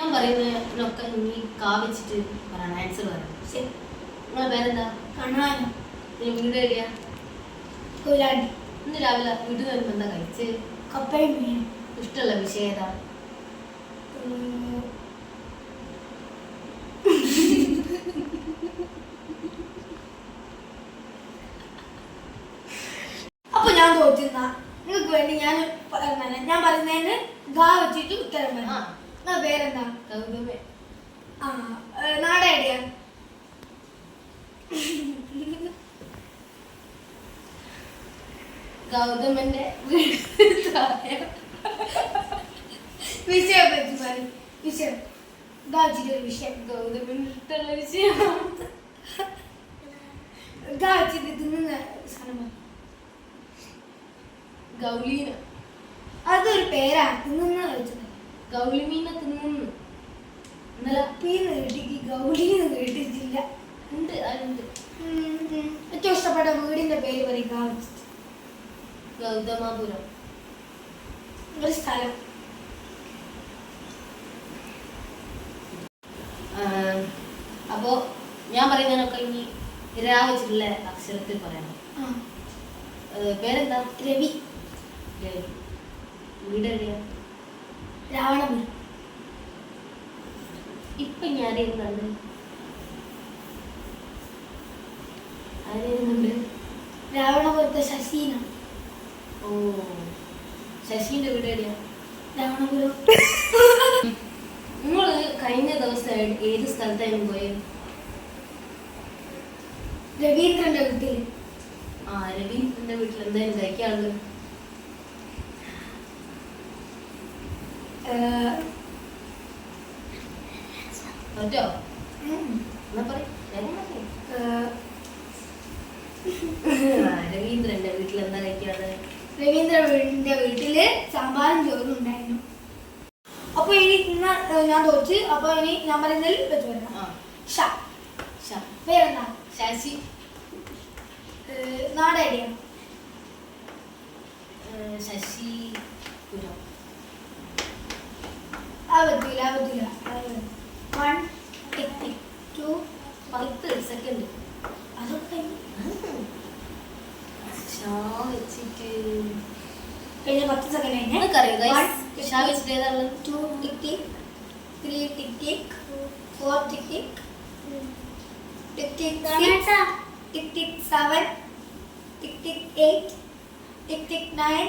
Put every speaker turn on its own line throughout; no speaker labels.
ഞാൻ പറയുന്നതിനൊക്കെ നീ കാ വെച്ചിട്ട് പറയണം, ആൻസർ പറയണം. ശരി, നിങ്ങളെ പേരെന്താ?
കണ്ണാൻ.
നീ വീട് എവിടെയാ?
കൊയിലാണ്ടി.
ഇന്ന് രാവിലെ വീട്ടിൽ നിന്ന് വരുമ്പോൾ എന്താ കഴിച്ച്?
കപ്പയും മീനും.
ഇഷ്ടമുള്ള വിഷയം ഏതാ?
അപ്പൊ ഞാൻ തോറ്റുന്ന നിങ്ങൾക്ക് വേണ്ടി ഞാൻ പറയുന്നതിന് ഗാ വെച്ചിട്ട് ഉത്തരം പറയാം. നിങ്ങളുടെ പേരെന്താ?
ഗൗതമേ.
ആ, നാട് എവിടെയാ?
ഗൗതമന്റെ
വിഷയം പറ്റി പറയും. വിഷയം ഗാ വെച്ചിട്ട് ഒരു വിഷയം.
ഗൗതമന് ഇഷ്ടമുള്ള വിഷയം
ഗാ വെച്ചിട്ട് തിന്നുന്ന സാധനം.
ഗൗലീന.
അതൊരു പേരാണ്. തിന്നുന്ന വെച്ചത്.
ഗൗലിമീന തിന്നുന്നു. ഇന്നലെ
പീന്ന് കേട്ടിക്ക് ഗൗലിന്ന് കേട്ടിട്ടില്ല.
ഉണ്ട്, അതുണ്ട്.
ഏറ്റവും ഇഷ്ടപ്പെട്ട വീടിന്റെ പേര് പറയും. ഗാ വെച്ചിട്ട്
ഗൗതമാപുരം.
ഒരു സ്ഥലം.
അപ്പോ ഞാൻ പറയുന്നതിനൊക്കെ ഇനി രാ വെച്ചിട്ടുള്ള അക്ഷരത്തിൽ പറയണം. പേരെന്താ?
രവി.
രവി. വീട് എവിടെയാ?
രാവണപുരം.
ഇപ്പൊ ഞാൻ ആരെയും കണ്ട്? ആരെയും കണ്ട്?
രാവണപുരത്തെ ശശീന.
ഓ, ശശീന്റെ വീട് എവിടെയാ?
രാവണപുരം.
നിങ്ങള് കഴിഞ്ഞ ദിവസം ഏത് സ്ഥലത്തായിരുന്നു പോയത്?
രവീന്ദ്രന്റെ വീട്ടില്.
ആ, രവീന്ദ്രന്റെ വീട്ടിൽ എന്തായാലും കഴിക്കാനുള്ളത്? പറ്റോ? എന്നാ പറ. രവീന്ദ്രന്റെ വീട്ടിൽ എന്താ കഴിക്കാനുള്ളത്?
രവീന്ദ്രന്റെ വീട്ടില് സാമ്പാറും ചോറും ഉണ്ടായിരുന്നു. അപ്പൊ ഇനി ഇന്ന് ഞാൻ തോറ്റ്. അപ്പൊ ഇനി ഞാൻ പറയുന്നതിൽ വെച്ച് വരാം. പേരെന്താ?
ശശി.
നാട് എവിടെയാണ്?
ശശിപുരം.
പറ്റൂല. 1 ടിക് ടിക് 2
10 സെക്കൻഡ്.
അതൊക്കെ കഴിഞ്ഞ 10 സെക്കൻഡ് കഴിഞ്ഞ് 2 ടിക് ടിക് 3 ടിക് ടിക് 4 ടിക് ടിക് ടിക് ടിക് 6 ടിക് ടിക് 7 ടിക് ടിക് 8 ടിക് ടിക് 9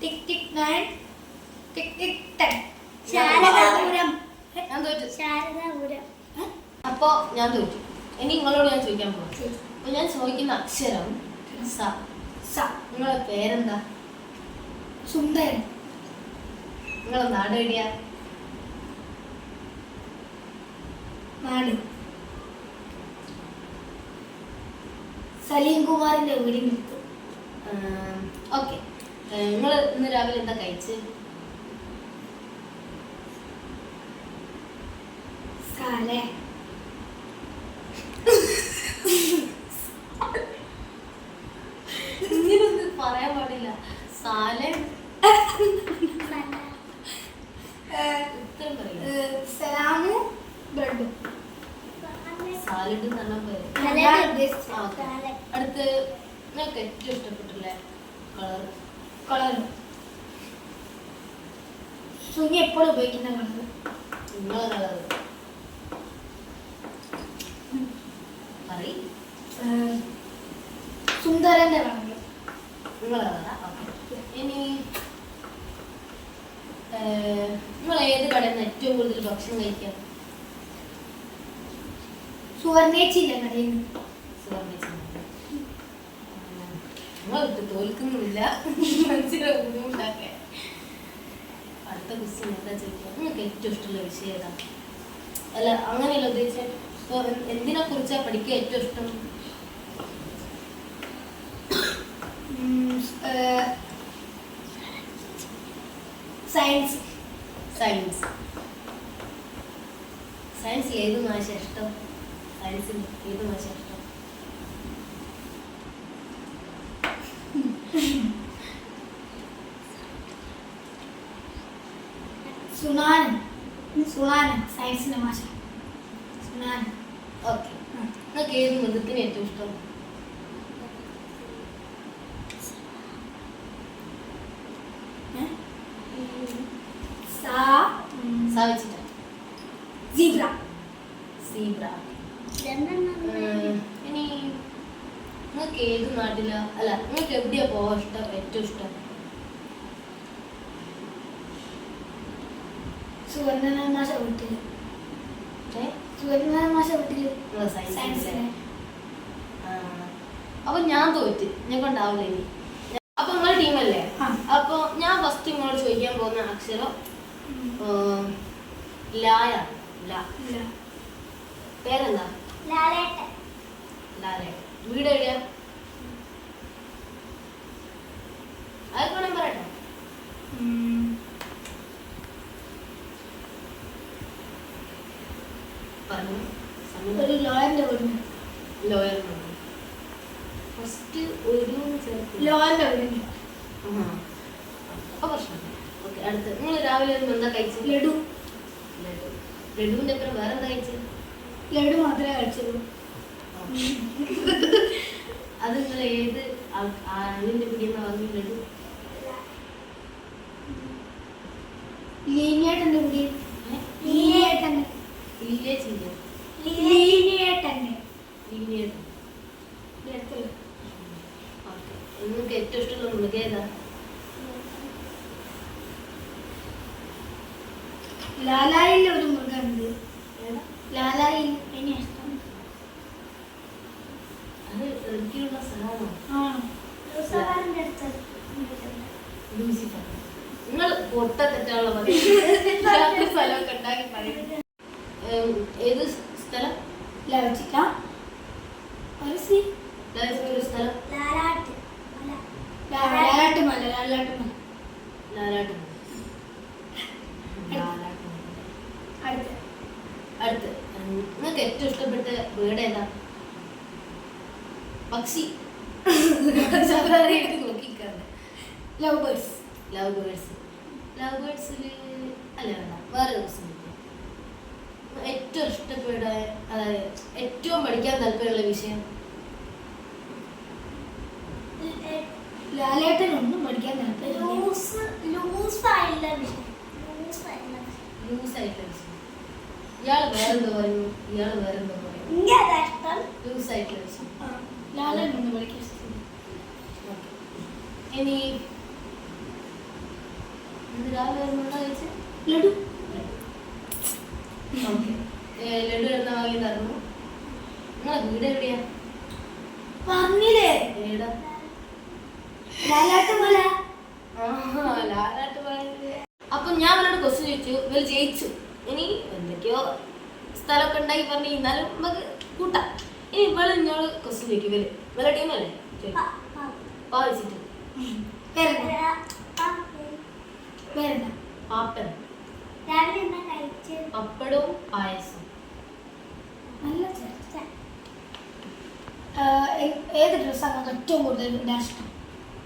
ടിക് ടിക് 9 ടിക് ടിക് 10. ശാരദാപുരം.
ഞാൻ തോറ്റു.
ശാരദാപുരം.
അപ്പോ ഞാൻ തോറ്റു. ഇനി നിങ്ങളോട് ഞാൻ ചോദിക്കാൻ പോവാം. അപ്പൊ ഞാൻ ചോദിക്കുന്ന അക്ഷരം സ. നിങ്ങളെ പേരെന്താ?
സുന്ദരൻ.
നിങ്ങളെ നാട് എവിടെയാ?
നാട് സലീം കുമാറിന്റെ വീടിന് അടുത്ത്.
ഓക്കെ. നിങ്ങൾ ഇന്ന് രാവിലെ എന്താ കഴിച്ച്?
സാലേ.
ഇങ്ങനൊന്നും പറയാൻ പാടില്ല. സാലഡ്.
സലാമും ബ്രെഡും.
സാലഡ് എന്ന് പറഞ്ഞ പേര്. അടുത്ത് നിങ്ങൾക്ക് ഏറ്റവും ഇഷ്ടപ്പെട്ടില്ലേ
കളർ? സുനി എപ്പോഴും ഉപയോഗിക്കുന്ന കളർ.
നിങ്ങളെ കളർ പറയും.
സുന്ദരന്റെ കളർ.
നിങ്ങളെ കളറാ? ഇനി നിങ്ങൾ ഏത് കടയിൽ നിന്ന് ഏറ്റവും കൂടുതൽ ഭക്ഷണം കഴിക്കാം?
സുവർണേച്ചിന്റെ കടയിൽ നിന്ന്.
നിങ്ങളിട്ട് തോൽക്കുന്നില്ല. മനസ്സിലാക്കാൻ. അടുത്ത ക്വസ്റ്റ്യൻ എന്താ ചോദിക്കുക? നിങ്ങൾക്ക് ഏറ്റവും ഇഷ്ടമുള്ള വിഷയം ഏതാ? അല്ല, അങ്ങനെയല്ല ഉദ്ദേശിച്ചത്. ഇപ്പോൾ എന്തിനെ കുറിച്ചാണ് പഠിക്കുക ഏറ്റവും ഇഷ്ടം?
സയൻസ്.
സയൻസ്. സയൻസിൽ ഏത് ഭാഷ ഇഷ്ടം? സയൻസിൽ ഏത് ഭാഷ ഇഷ്ടം?
സുനാനം. സുഹാന സയൻസിന്റെ മാഷ സുഹാന.
ഓക്കെ. നിങ്ങൾക്ക് ഏത് മൃഗത്തിന് ഏറ്റവും ഇഷ്ടം? സാധിച്ചിട്ടാ
സീബ്ര.
സീബ്ര. ഇനി നിങ്ങൾക്ക് ഏത് നാട്ടിലാ അല്ല നിങ്ങൾക്ക് എവിടെയാ പോവാൻ ഇഷ്ടം, ഏറ്റവും ഇഷ്ടം?
സുവർണ്ണ മാഷ വീട്ടില്. സുവർണ്ണ മാഷ വീട്ടില് സയൻസിന്.
അപ്പൊ ഞാൻ തോറ്റ്, ഞാൻ കൊണ്ടാവില്ല ഇനി. അപ്പൊ നിങ്ങളുടെ ടീമല്ലേ? അപ്പൊ ഞാൻ ഫസ്റ്റ് നിങ്ങളോട് ചോദിക്കാൻ പോകുന്ന അക്ഷരം ലായ. പേരെന്താ?
ലാലേട്ടൻ.
ലാലേട്ടൻ. വീട് എവിടെയാ? അതൊക്കെ വേണം പറയട്ടെ. പറഞ്ഞു.
ഒരു ലോയറിന്റെ വീട്.
ലോയർ ഫസ്റ്റ് ഒരു
ലോയറിന്റെ വീട്.
അപ്പൊ പ്രശ്നം. ഓക്കെ, അടുത്ത് നിങ്ങൾ രാവിലെ എന്താ കഴിച്ചത്?
ലഡു.
ലഡു. ലഡുവിന്റെ അപ്പുറം വേറെ എന്താ കഴിച്ചത്?
ലഡു മാത്രമേ കഴിച്ചുള്ളൂ.
അത് നിങ്ങൾ ഏത് ആളിന്റെ പിടിയെന്ന് പറഞ്ഞു? ലഡു
ലീനിയേട്ടന്റെ പിടി. ലീനിയേട്ടന്റെ.
ഇല്ലേ ചെയ്യ
ലീനിയേട്ടന്റെ.
ലീനിയേട്ടൻ. ഓക്കെ. നിങ്ങൾക്ക് ഏറ്റവും ഇഷ്ടമുള്ള മൃഗം ഏതാ?
ലാലായിലെ ഒരു മൃഗമുണ്ട്. ലാലായിൽ എന്നെ ഇഷ്ടം.
അത് ഇടുക്കിയിലുള്ള സ്ഥലമാണോ? ലൂസിഫർ. നിങ്ങൾ പൊട്ട തെറ്റാണല്ലോ പറയുന്നത്. സ്ഥലമൊക്കെ ഉണ്ടാക്കി പറയുന്നത്. ഏത് സ്ഥലം?
ലവച്ചിക്ക.
ഒരു സ്ഥലം?
ലാലാട്ടുമല.
അടുത്ത് നിങ്ങൾക്ക് ഏറ്റവും ഇഷ്ടപ്പെട്ട ബേർഡ് ഏതാ? പക്ഷി. നോക്കിക്കാറ്.
Love birds.
Love birds. Love ബേർഡ്സില് അല്ല വേണ്ട, വേറെ ദിവസം ഏറ്റവും ഇഷ്ടപ്പെട്ട അതായത് ഏറ്റവും പഠിക്കാൻ താല്പര്യമുള്ള വിഷയം?
ലാലേട്ടനൊന്നും പഠിക്കാൻ താല്പര്യം.
ലൂസായിട്ടുള്ള വിഷയം. ഇയാള് വേറെന്തോ പറയുന്നു, ഇയാള് വേറെന്തോ പറയുന്നു. ലൂസായിട്ടുള്ള വിഷയം.
ലാലേട്ടനൊന്നും പഠിക്കാൻ ഇഷ്ടം.
ഇനി രാവിലെ കഴിച്ച്
ലഡു.
ഓക്കെ. ലഡു എന്ന വാങ്ങി തരണം. നിങ്ങളെ വീട് എവിടെയാ?
പറഞ്ഞില്ലേ?
ഏടാ?
ലാലാട്ടുമല.
അപ്പൊ ഞാൻ അവരോട് ക്വസ്റ്റ്യൻ ചോദിച്ചു, ഇവര് ജയിച്ചു. ഇനി എന്തൊക്കെയോ സ്ഥലമൊക്കെ ഉണ്ടാക്കി പറഞ്ഞു, എന്നാലും നമുക്ക് കൂട്ടാം. ഇനി ഇവള് ഇന്നോട് ക്വസ്റ്റ്യൻ ചോദിക്കും. ഇവരെ ടീമല്ലേ? പാവച്ചിട്ട് പാപ്പൻ. പപ്പടവും പായസം.
നല്ല ചർച്ച. ഏത് ഡ്രസ്സാണ് ഏറ്റവും കൂടുതൽ ഇഷ്ടം?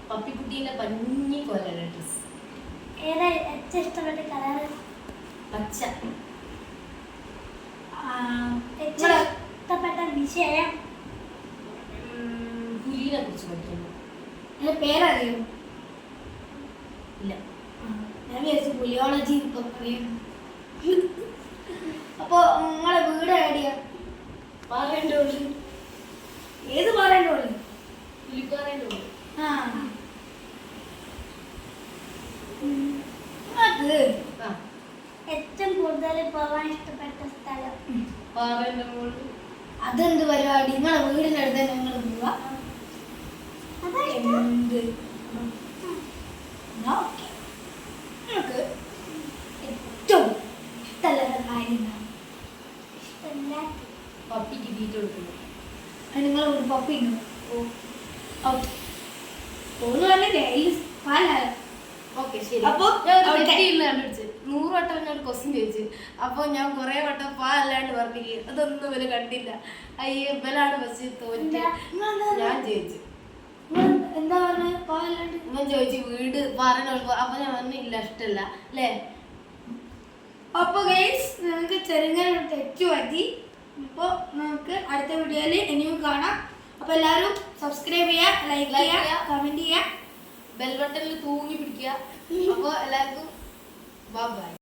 പപ്പിക്കുട്ടീന്റെ പഞ്ഞി പോലെയുള്ള ഡ്രസ്.
ഏതാ ഏറ്റവും ഇഷ്ടപ്പെട്ട കളർ?
പച്ച.
ഇഷ്ടപ്പെട്ട വിഷയം?
പുലിനെ കുറിച്ച് പഠിക്കുന്നു.
എന്റെ പേരറിയോ?
ഇല്ല.
ഞാൻ വിചാരിച്ചു പുലിയോളജി ഇപ്പൊ പറയുന്നു. അപ്പൊ നിങ്ങളെ വീട് എവിടെയാ?
പാറേന്റെ ഉള്ളിൽ.
ഏത് പാറേന്റെ ഉള്ളിൽ?
പുലിപ്പാറേന്റെ ഉള്ളിൽ.
ഏറ്റവും കൂടുതൽ പോവാൻ ഇഷ്ടപ്പെട്ട സ്ഥലം?
പാറേന്റെ മുകളിൽ.
അതെന്ത് പരിപാടി? നിങ്ങളെ വീടിന്റെ അടുത്ത് തന്നെ നിങ്ങൾ പോവാ? നിങ്ങൾക്ക് ഏറ്റവും ഇഷ്ടമല്ലാത്ത കാര്യം
പപ്പിക്ക് തീറ്റ കൊടുക്കുന്നു.
നിങ്ങളെ വീട് പപ്പി ഉണ്ടോ? ഓന്ന് പറഞ്ഞില്ലേ പാലാലോ.
ഓക്കെ, ശരി.
അപ്പൊ
കണ്ടുപിടിച്ച് 100 വട്ടം ഞാൻ ക്വസ്റ്റ്യൻ ചോദിച്ചു. അപ്പൊ ഞാൻ കുറെ വട്ടം അല്ലാണ്ട് പറഞ്ഞില്ലേ, അതൊന്നും ഇവര് കണ്ടില്ല. അയ്യേ, ഇവനാണ് ഫസ്റ്റ് തോറ്റ്. ഞാൻ ജയിച്ചു.
എന്താ പറഞ്ഞ പാലാണ്ട്?
ഞാൻ ചോദിച്ചു വീട് പാറ. അപ്പൊ ഞാൻ പറഞ്ഞില്ല, ഇഷ്ടല്ല അല്ലേ?
അപ്പോൾ ഗൈസ് നമുക്ക് ചെറുങ്ങനെ തെറ്റ് പറ്റി. അപ്പോൾ നമുക്ക് അടുത്ത വീഡിയോയിൽ ഇനിയും കാണാം. അപ്പോൾ എല്ലാവരും സബ്സ്ക്രൈബ് ചെയ്യുക, ലൈക്ക് ചെയ്യുക, കമൻറ്റ് ചെയ്യുക,
ബെൽ ബട്ടണിൽ തൂങ്ങി പിടിക്കുക. അപ്പോൾ എല്ലാവർക്കും ബൈ.